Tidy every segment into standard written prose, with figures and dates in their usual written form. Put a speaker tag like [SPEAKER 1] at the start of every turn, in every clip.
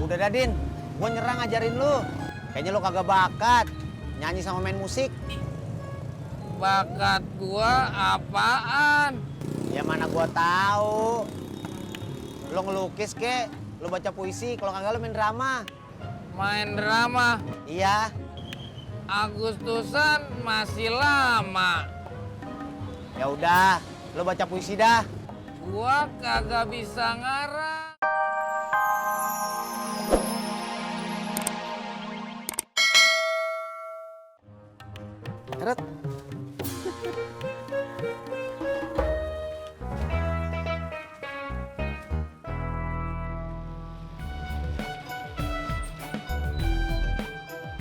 [SPEAKER 1] Udah dah, Din. Gua nyerah ngajarin lu. Kayaknya lu kagak bakat nyanyi sama main musik.
[SPEAKER 2] Bakat gua apaan?
[SPEAKER 1] Ya mana gua tahu. Lu ngelukis kek, lu baca puisi, kalau kagak lu main drama.
[SPEAKER 2] Main drama?
[SPEAKER 1] Iya.
[SPEAKER 2] Agustusan masih lama.
[SPEAKER 1] Ya udah, lu baca puisi dah.
[SPEAKER 2] Gua kagak bisa ngarang.
[SPEAKER 1] Eret.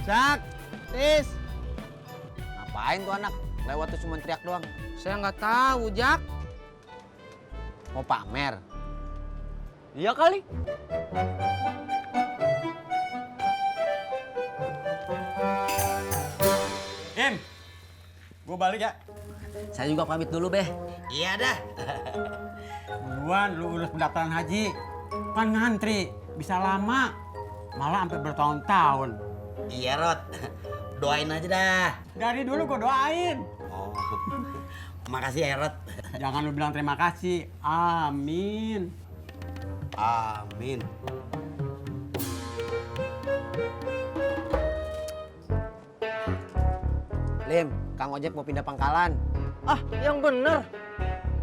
[SPEAKER 1] Jak, Tis. Ngapain tuh anak? Lewat tuh cuma teriak doang.
[SPEAKER 2] Saya nggak tahu, Jak.
[SPEAKER 1] Mau pamer?
[SPEAKER 2] Iya kali.
[SPEAKER 3] Im, gue balik ya.
[SPEAKER 1] Saya juga pamit dulu, Beh.
[SPEAKER 3] Iya dah. Buruan lu urus pendaftaran haji. Kan ngantri, bisa lama. Malah sampai bertahun-tahun.
[SPEAKER 4] Iya, Rod. Doain aja dah.
[SPEAKER 3] Dari dulu gue doain.
[SPEAKER 4] Oh. Makasih ya, Rod.
[SPEAKER 3] Jangan lu bilang terima kasih. Amin.
[SPEAKER 4] Amin.
[SPEAKER 1] Lim, Kang Ojek mau pindah pangkalan.
[SPEAKER 2] Ah, yang bener.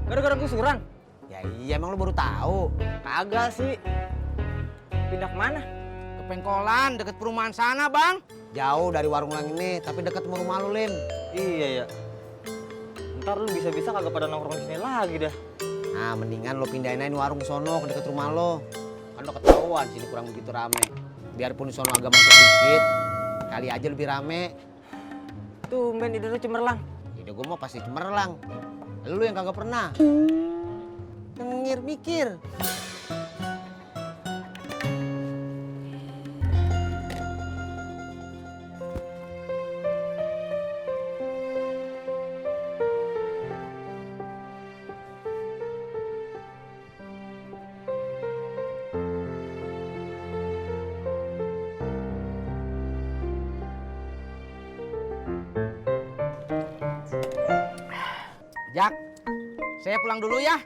[SPEAKER 2] Gara-gara gusuran.
[SPEAKER 1] Ya iya, emang lu baru tahu.
[SPEAKER 2] Kagak sih. Pindah kemana? Ke Pengkolan, deket perumahan sana, Bang.
[SPEAKER 1] Jauh dari warung lang ini, tapi deket sama rumah lu, Lim.
[SPEAKER 5] Iya ya. Ntar lu bisa-bisa kagak pada nongkrong di sini lagi dah.
[SPEAKER 1] Nah, mendingan lo pindahin aja warung ke sono, ke deket rumah lo. Kan udah ketahuan sini kurang begitu rame. Biarpun di sono agak mampir dikit, kali aja lebih rame.
[SPEAKER 5] Tumben ide lu cemerlang.
[SPEAKER 1] Ide gue mau pasti cemerlang. Lu yang kagak pernah. Ngir mikir.
[SPEAKER 2] Jak, saya pulang dulu ya.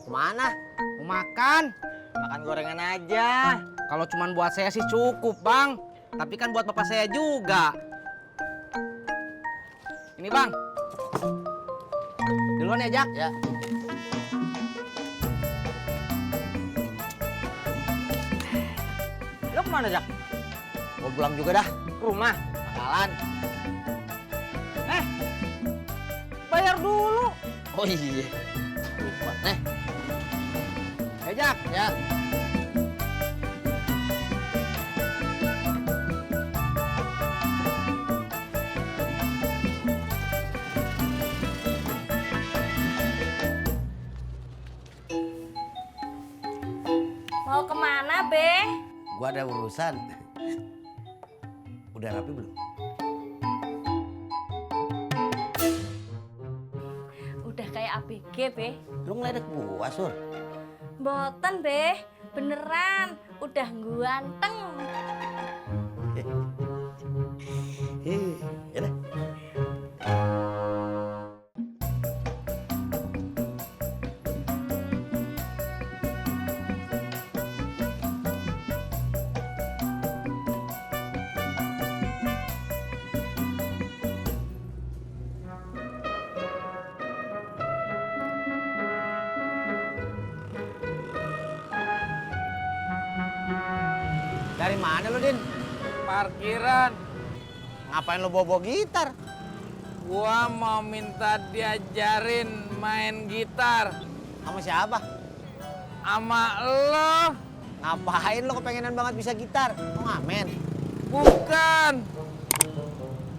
[SPEAKER 1] Kemana?
[SPEAKER 2] Mau makan.
[SPEAKER 5] Makan gorengan aja.
[SPEAKER 2] Kalau cuma buat saya sih cukup, Bang. Tapi kan buat bapak saya juga. Ini, Bang. Duluan ya, Jak.
[SPEAKER 1] Ya.
[SPEAKER 5] Lu kemana, Jak?
[SPEAKER 1] Gue pulang juga dah.
[SPEAKER 5] Ke rumah.
[SPEAKER 1] Pangkalan.
[SPEAKER 5] Bayar dulu.
[SPEAKER 1] Oh iya. Lupa. Nih.
[SPEAKER 2] Jak.
[SPEAKER 1] Ya.
[SPEAKER 6] Mau kemana, Be?
[SPEAKER 4] Gua ada urusan. Udah rapi belum?
[SPEAKER 6] Udah kayak ABG, Be.
[SPEAKER 4] Lu ngeledek gua, Sur.
[SPEAKER 6] Boten, Be. Beneran. Udah ganteng.
[SPEAKER 4] Yaudah.
[SPEAKER 1] Dari mana lu, Din?
[SPEAKER 2] Parkiran.
[SPEAKER 1] Ngapain lu bawa gitar?
[SPEAKER 2] Gua mau minta diajarin main gitar.
[SPEAKER 1] Sama siapa?
[SPEAKER 2] Sama lo.
[SPEAKER 1] Ngapain lu kepengenan banget bisa gitar? Mau ngamen?
[SPEAKER 2] Bukan.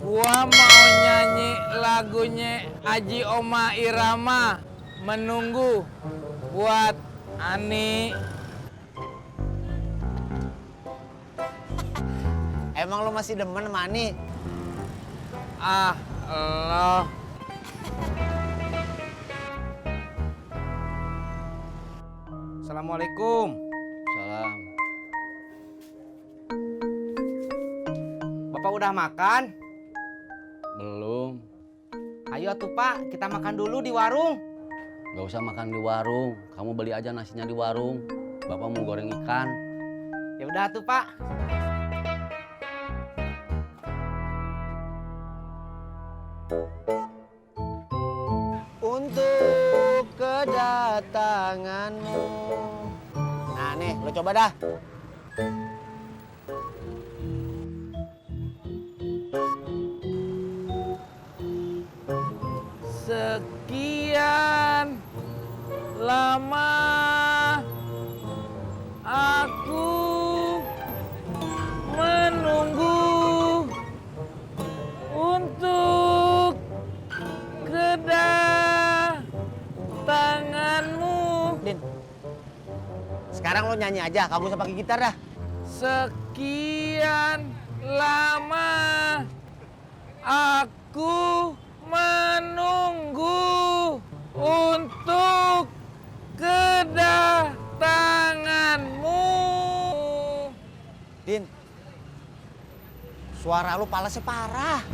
[SPEAKER 2] Gua mau nyanyi lagunya Haji Oma Irama, Menunggu, buat Ani.
[SPEAKER 1] Emang lu masih demen sama Ani?
[SPEAKER 2] Ah, lo. Assalamualaikum.
[SPEAKER 1] Salam.
[SPEAKER 2] udah makan?
[SPEAKER 7] Belum.
[SPEAKER 2] Ayo tuh Pak, kita makan dulu di warung.
[SPEAKER 7] Gak usah makan di warung. Kamu beli aja nasinya di warung. Bapak mau goreng ikan.
[SPEAKER 2] Ya udah tuh Pak.
[SPEAKER 1] Untuk kedatanganmu. Nah nih, lo coba dah.
[SPEAKER 2] Sekian lama aku menunggu untuk kedatanganmu.
[SPEAKER 1] Din, sekarang lo nyanyi aja, kamu usah pakai gitar dah.
[SPEAKER 2] Sekian lama aku menunggu untuk kedatanganmu.
[SPEAKER 1] Din, suara lo palasnya parah.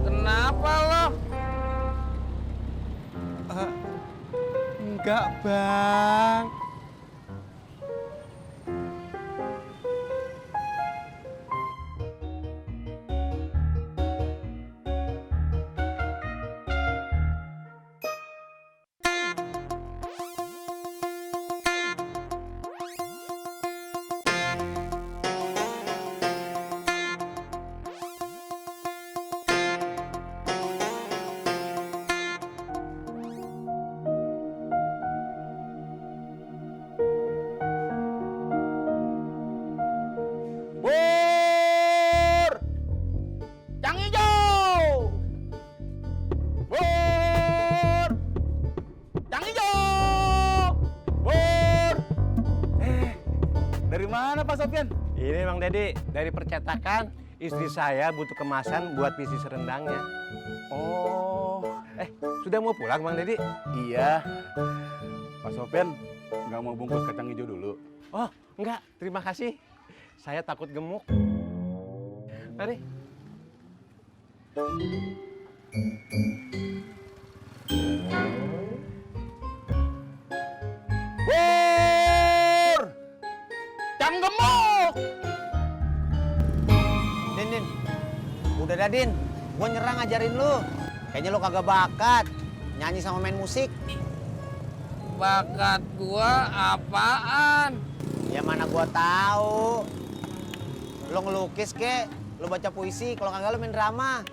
[SPEAKER 2] Kenapa lo?
[SPEAKER 3] Enggak, Bang.
[SPEAKER 2] Bur! Yang hijau! Bur! Yang hijau! Bur!
[SPEAKER 8] Dari mana Pak Sofyan? Ini Bang Dedi, dari percetakan. Istri saya butuh kemasan buat bisnis rendangnya. Oh, sudah mau pulang Bang Dedi? Iya. Pak Sofyan, nggak mau bungkus kacang hijau dulu? Oh, enggak. Terima kasih. Saya takut gemuk. Mari.
[SPEAKER 2] Bur! Jam gemuk!
[SPEAKER 1] Din, udah dah Din, gue nyerang ngajarin lu. Kayaknya lu kagak bakat nyanyi sama main musik.
[SPEAKER 2] Bakat gua apaan?
[SPEAKER 1] Ya mana gua tahu. Lu ngelukis kek, lu baca puisi, kalau kagak lu main drama.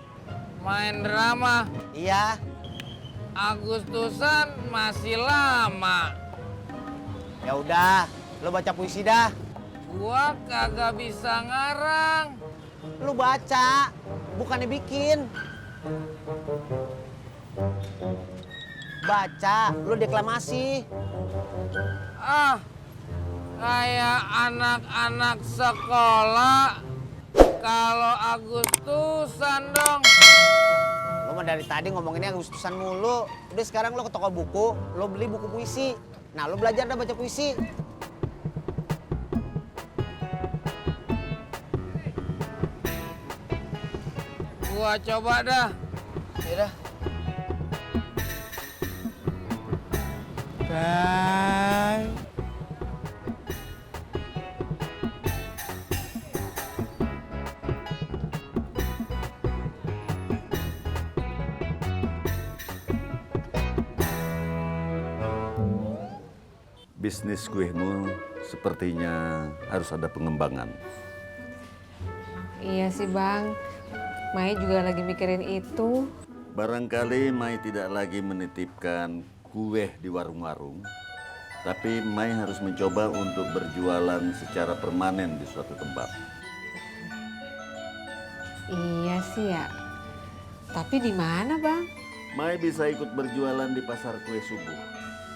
[SPEAKER 2] Main drama?
[SPEAKER 1] Iya.
[SPEAKER 2] Agustusan masih lama.
[SPEAKER 1] Ya udah, lu baca puisi dah.
[SPEAKER 2] Gua kagak bisa ngarang.
[SPEAKER 1] Lu baca, bukannya bikin. Baca, lu deklamasi.
[SPEAKER 2] Ah, kayak anak-anak sekolah. Kalau Agustusan dong.
[SPEAKER 1] Lu mah dari tadi ngomonginnya Agustusan mulu. Udah sekarang lu ke toko buku, lu beli buku puisi. Nah, lu belajar dah baca puisi.
[SPEAKER 2] Gua coba dah.
[SPEAKER 1] Ya dah.
[SPEAKER 3] Bang.
[SPEAKER 9] Bisnis kuehmu sepertinya harus ada pengembangan.
[SPEAKER 10] Iya sih Bang, Mai juga lagi mikirin itu.
[SPEAKER 9] Barangkali Mai tidak lagi menitipkan kue di warung-warung, tapi Mai harus mencoba untuk berjualan secara permanen di suatu tempat.
[SPEAKER 10] Iya sih ya. Tapi di mana Bang?
[SPEAKER 9] Mai bisa ikut berjualan di pasar kue subuh.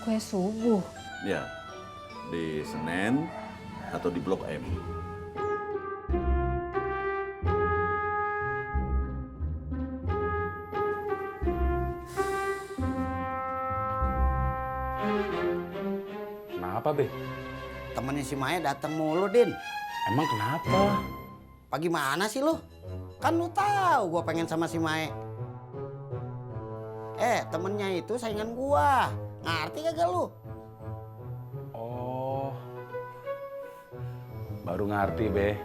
[SPEAKER 10] Kue subuh.
[SPEAKER 9] Ya, di Senen atau di Blok M.
[SPEAKER 8] Kenapa
[SPEAKER 11] Kenapa, Be?
[SPEAKER 4] Temennya si Maya datang mulu, Din.
[SPEAKER 11] Emang kenapa?
[SPEAKER 4] Pagi mana sih lu? Kan lu tahu gua pengen sama si Maya. Temennya itu saingan gua. Ngerti kagak lu?
[SPEAKER 11] Oh. Baru ngerti, Be.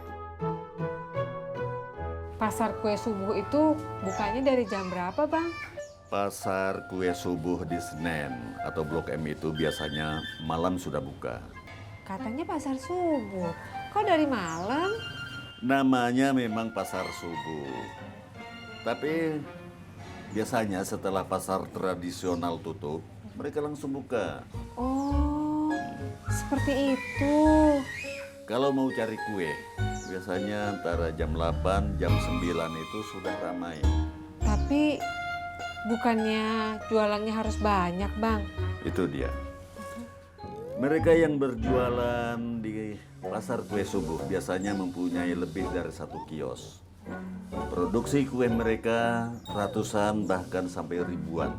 [SPEAKER 10] Pasar kue subuh itu bukanya dari jam berapa, Bang?
[SPEAKER 9] Pasar kue subuh di Senen atau Blok M itu biasanya malam sudah buka.
[SPEAKER 10] Katanya pasar subuh. Kok dari malam?
[SPEAKER 9] Namanya memang pasar subuh. Tapi biasanya setelah pasar tradisional tutup, mereka langsung buka.
[SPEAKER 10] Oh, seperti itu.
[SPEAKER 9] Kalau mau cari kue, biasanya antara jam 8, jam 9 itu sudah ramai.
[SPEAKER 10] Tapi bukannya jualannya harus banyak, Bang?
[SPEAKER 9] Itu dia. Mereka yang berjualan di pasar kue subuh biasanya mempunyai lebih dari 1 kios. Produksi kue mereka ratusan bahkan sampai ribuan.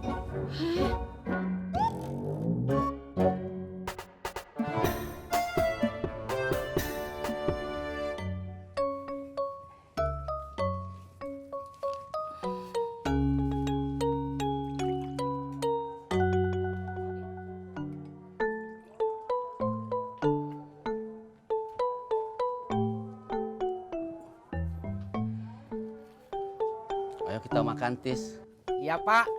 [SPEAKER 7] Ayo kita makan, Tis.
[SPEAKER 2] Iya, Pak.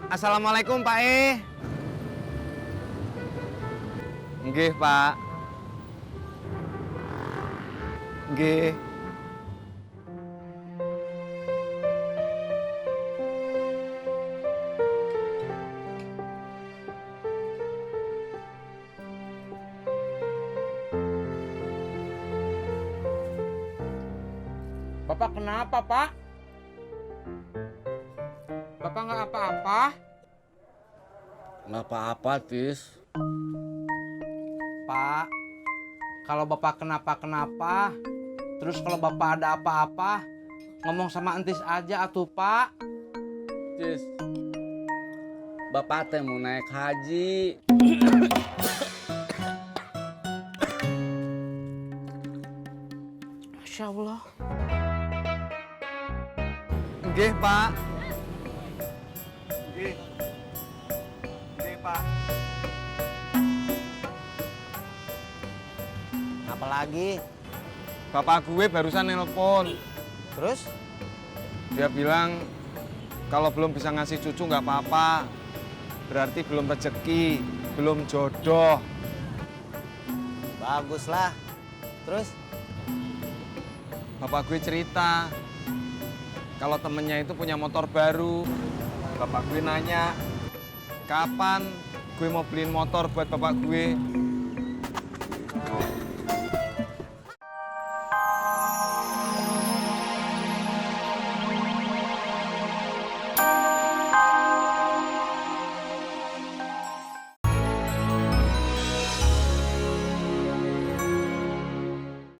[SPEAKER 8] Assalamualaikum, Pak E. Nggih, Pak. Nggih.
[SPEAKER 2] Bapak kenapa, Pak? Bapak nggak apa-apa?
[SPEAKER 7] Nggak apa-apa, Tis.
[SPEAKER 2] Pak, kalau Bapak kenapa-kenapa, terus kalau Bapak ada apa-apa, ngomong sama entis aja atuh, Pak.
[SPEAKER 7] Tis, Bapak teh mau naik haji.
[SPEAKER 2] Masya Allah.
[SPEAKER 8] Nggih, Pak. Nggih. Nggih, Pak.
[SPEAKER 1] Apa lagi?
[SPEAKER 8] Bapak gue barusan nelpon.
[SPEAKER 1] Terus?
[SPEAKER 8] Dia bilang kalau belum bisa ngasih cucu nggak apa-apa. Berarti belum rezeki, belum jodoh.
[SPEAKER 1] Baguslah. Terus?
[SPEAKER 8] Bapak gue cerita kalau temennya itu punya motor baru. Bapak gue nanya, kapan gue mau beliin motor buat bapak gue.